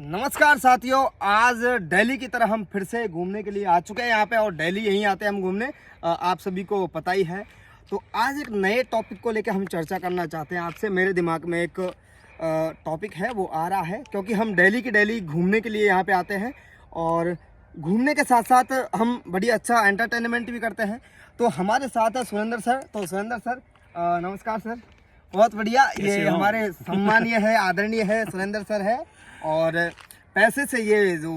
नमस्कार साथियों, आज दिल्ली की तरह हम फिर से घूमने के लिए आ चुके हैं यहाँ पे। और दिल्ली यहीं आते हैं हम घूमने, आप सभी को पता ही है। तो आज एक नए टॉपिक को लेकर हम चर्चा करना चाहते हैं आपसे। मेरे दिमाग में एक टॉपिक है, वो आ रहा है क्योंकि हम दिल्ली की दिल्ली घूमने के लिए यहाँ पे आते हैं और घूमने के साथ साथ हम बड़ी अच्छा एंटरटेनमेंट भी करते हैं। तो हमारे साथ है सुरेंद्र सर। तो सुरेंद्र सर नमस्कार सर। बहुत बढ़िया, ये हमारे सम्मानीय है, आदरणीय है, सुरेंद्र सर है और पैसे से ये जो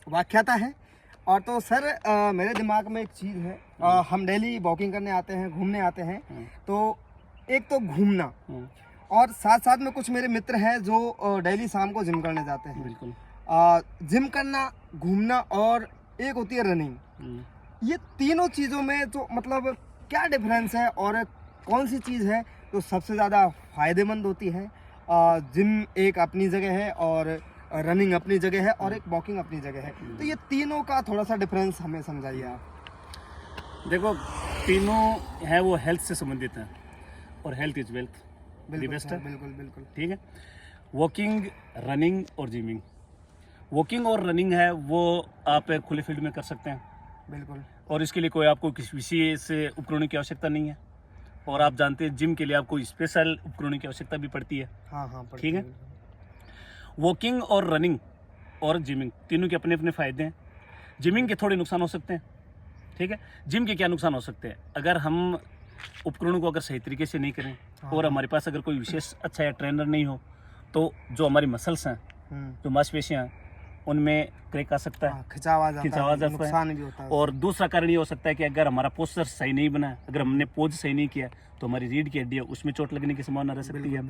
व्याख्याता है। और तो सर मेरे दिमाग में एक चीज़ है, हम दिल्ली वॉकिंग करने आते हैं, घूमने आते हैं। तो एक तो घूमना और साथ साथ में कुछ मेरे मित्र हैं जो दिल्ली शाम को जिम करने जाते हैं। बिल्कुल। जिम करना, घूमना और एक होती है रनिंग। ये तीनों चीज़ों में तो मतलब क्या डिफरेंस है और कौन सी चीज़ है तो सबसे ज़्यादा फ़ायदेमंद होती है? जिम एक अपनी जगह है और रनिंग अपनी जगह है और एक वॉकिंग अपनी जगह है। तो ये तीनों का थोड़ा सा डिफरेंस हमें समझाइए आप। देखो, तीनों है वो हेल्थ से संबंधित हैं और हेल्थ इज वेल्थ, बेस्ट है। बिल्कुल बिल्कुल ठीक है। वॉकिंग, रनिंग और जिमिंग। वॉकिंग और रनिंग है वो आप खुले फील्ड में कर सकते हैं। बिल्कुल। और इसके लिए कोई आपको किसी विशेष उपकरणों की आवश्यकता नहीं है। और आप जानते हैं जिम के लिए आपको स्पेशल उपकरणों की आवश्यकता भी पड़ती है। हाँ ठीक है। वॉकिंग और रनिंग और जिमिंग तीनों के अपने अपने फायदे हैं। जिमिंग के थोड़े नुकसान हो सकते हैं। ठीक है। जिम के क्या नुकसान हो सकते हैं? अगर हम उपकरणों को अगर सही तरीके से नहीं करें और हमारे पास अगर कोई विशेष अच्छा या ट्रेनर नहीं हो तो जो हमारी मसल्स हैं, जो मांसपेशियां हैं, उनमें क्रैक आ सकता है, खिंचाव आ जाता है, नुकसान भी होता है। और दूसरा कारण ये हो सकता है कि अगर हमारा पोस्चर सही नहीं बना, अगर हमने पोज सही नहीं किया तो हमारी रीढ़ की हड्डियाँ, उसमें चोट लगने की संभावना रह सकती है।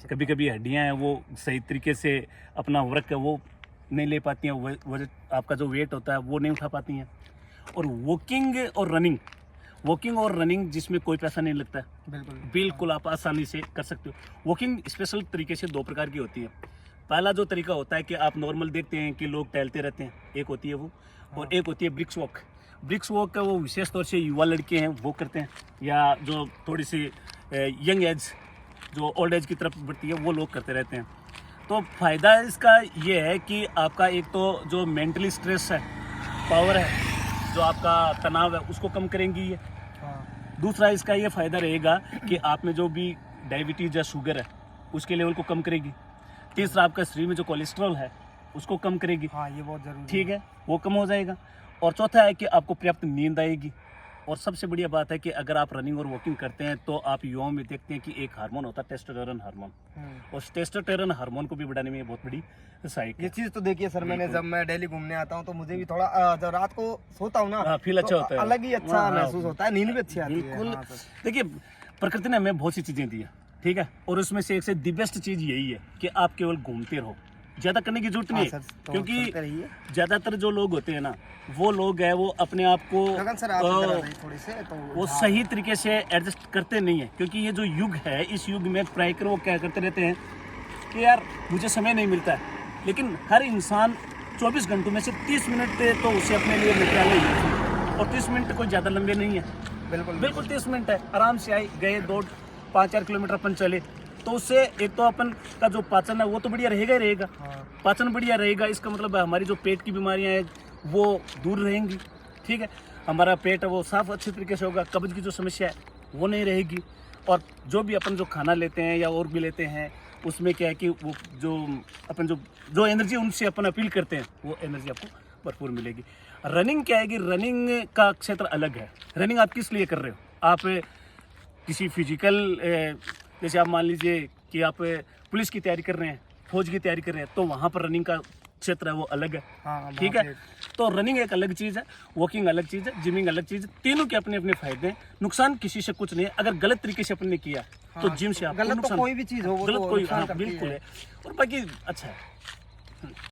कभी कभी हड्डियाँ हैं वो सही तरीके से अपना वर्क है वो नहीं ले पाती हैं, आपका जो वेट होता है वो नहीं उठा पाती हैं। और वॉकिंग और रनिंग जिसमें कोई पैसा नहीं लगता है, बिल्कुल आप आसानी से कर सकते हो। वॉकिंग स्पेशल तरीके से दो प्रकार की होती है। पहला जो तरीका होता है कि आप नॉर्मल देखते हैं कि लोग टहलते रहते हैं, एक होती है वो। और एक होती है ब्रिक्स वॉक। ब्रिक्स वॉक का वो विशेष तौर से युवा लड़के हैं वो करते हैं, या जो थोड़ी सी यंग एज, जो ओल्ड एज की तरफ बढ़ती है, वो लोग करते रहते हैं। तो फ़ायदा इसका ये है कि आपका एक तो जो मेंटली स्ट्रेस है, पावर है, जो आपका तनाव है, उसको कम करेंगी ये। दूसरा इसका ये फ़ायदा रहेगा कि आप में जो भी डायबिटीज़ या शुगर है उसके लेवल को कम करेगी। तीसरा आपका शरीर में जो कोलेस्ट्रॉल है उसको कम करेगी। ये बहुत जरूरी। ठीक है, वो कम हो जाएगा। और चौथा है कि आपको पर्याप्त नींद आएगी। और सबसे बढ़िया बात है कि अगर आप रनिंग और वॉकिंग करते हैं तो आप युवाओं में देखते हैं कि एक हार्मोन होता है टेस्टोस्टेरोन हार्मोन, और टेस्टोस्टेरोन हार्मोन को भी बढ़ाने में बहुत बड़ी सहायक है। ये चीज तो देखिए सर, मैंने जब मैं दिल्ली घूमने आता हूँ तो मुझे भी थोड़ा जब रात को सोता हूँ ना, फील अच्छा होता है, अलग ही अच्छा महसूस होता है, नींद भी अच्छी आती है। बिल्कुल। देखिए, प्रकृति ने हमें बहुत सी चीजें दी है, ठीक है, और उसमें से एक से दी बेस्ट चीज यही है कि आप केवल घूमते रहो, ज्यादा करने की जरूरत नहीं है। क्योंकि ज्यादातर जो लोग होते हैं ना, वो लोग है वो अपने आप को वो सही तरीके से एडजस्ट करते नहीं है। क्योंकि ये जो युग है, इस युग में प्राय कर वो क्या करते रहते हैं कि यार मुझे समय नहीं मिलता है। लेकिन हर इंसान 24 घंटों में से 30 मिनट तो उसे अपने लिए निकालना ही है, और 30 मिनट कोई ज़्यादा लंबे नहीं है। बिल्कुल 30 मिनट है, आराम से आए गए, 2-5-4 किलोमीटर अपन चले तो उससे एक तो अपन का जो पाचन है वो तो बढ़िया रहेगा ही रहेगा। पाचन बढ़िया रहेगा, इसका मतलब है हमारी जो पेट की बीमारियां हैं वो दूर रहेंगी। ठीक है, हमारा पेट है वो साफ अच्छे तरीके से होगा, कब्ज की जो समस्या है वो नहीं रहेगी। और जो भी अपन जो खाना लेते हैं या और भी लेते हैं, उसमें क्या है कि वो जो अपन जो एनर्जी उनसे अपन अपील करते हैं वो एनर्जी आपको भरपूर मिलेगी। रनिंग क्या है कि रनिंग का क्षेत्र अलग है। रनिंग आप किस लिए कर रहे हो? आप किसी फिजिकल, जैसे आप मान लीजिए कि आप पुलिस की तैयारी कर रहे हैं, फौज की तैयारी कर रहे हैं, तो वहाँ पर रनिंग का क्षेत्र है वो अलग है। ठीक है, तो रनिंग एक अलग चीज़ है, वॉकिंग अलग चीज़ है, जिमिंग अलग चीज़ है। तीनों के अपने अपने फायदे हैं। नुकसान किसी से कुछ नहीं है। अगर गलत तरीके से अपन ने किया तो जिम से आपको गलत तो कोई भी चीज़ हो, गलत कोई बिल्कुल है, और बाकी अच्छा है।